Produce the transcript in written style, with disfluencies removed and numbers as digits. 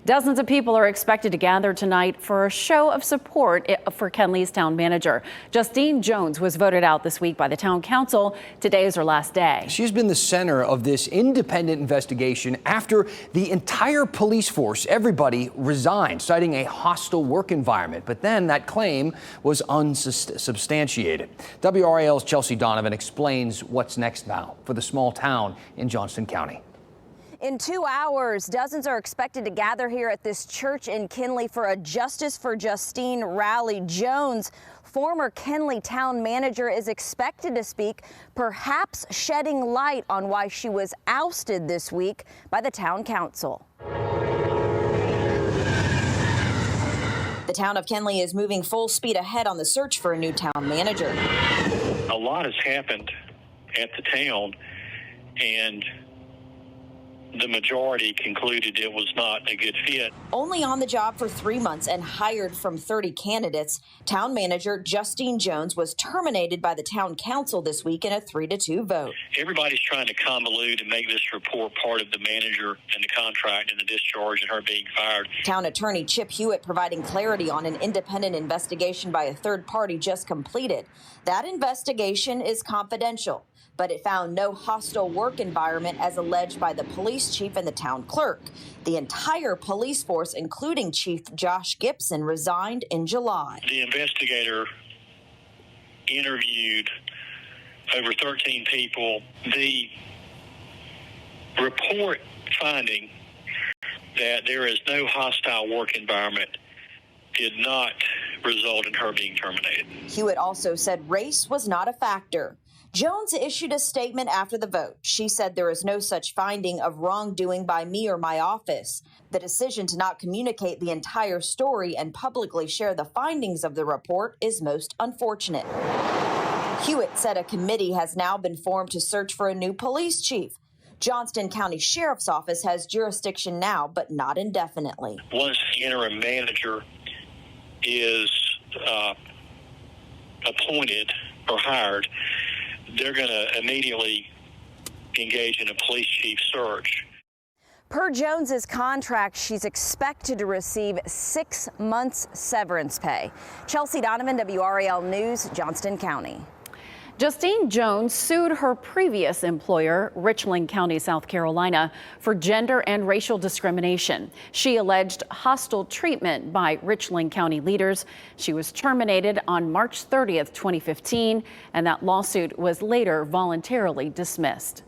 Dozens of people are expected to gather tonight for a show of support for Kenly's town manager. Justine Jones was voted out this week by the town council. Today is her last day. She's been the center of this independent investigation after the entire police force, everybody, resigned, citing a hostile work environment. But then that claim was unsubstantiated. WRAL's Chelsea Donovan explains what's next now for the small town in Johnston County. In 2 hours, dozens are expected to gather here at this church in Kenly for a Justice for Justine rally. Jones, former Kenly town manager, is expected to speak, perhaps shedding light on why she was ousted this week by the town council. The town of Kenly is moving full speed ahead on the search for a new town manager. A lot has happened at the town, and the majority concluded it was not a good fit. Only on the job for 3 months and hired from 30 candidates, town manager Justine Jones was terminated by the town council this week in a 3-2 vote. Everybody's trying to convolute and make this report part of the manager and the contract and the discharge and her being fired. Town attorney Chip Hewitt providing clarity on an independent investigation by a third party just completed. That investigation is confidential, but it found no hostile work environment as alleged by the police chief and the town clerk. The entire police force, including Chief Josh Gibson, resigned in July. The investigator interviewed over 13 people. The report finding that there is no hostile work environment did not result in her being terminated. Hewitt also said race was not a factor. Jones issued a statement after the vote. She said there is no such finding of wrongdoing by me or my office. The decision to not communicate the entire story and publicly share the findings of the report is most unfortunate. Hewitt said a committee has now been formed to search for a new police chief. Johnston County Sheriff's Office has jurisdiction now, but not indefinitely. Once the interim manager is appointed or hired, they're going to immediately engage in a police chief search. Per Jones's contract, she's expected to receive 6 months severance pay. Chelsea Donovan, WRAL News, Johnston County. Justine Jones sued her previous employer, Richland County, South Carolina, for gender and racial discrimination. She alleged hostile treatment by Richland County leaders. She was terminated on March 30th, 2015, and that lawsuit was later voluntarily dismissed.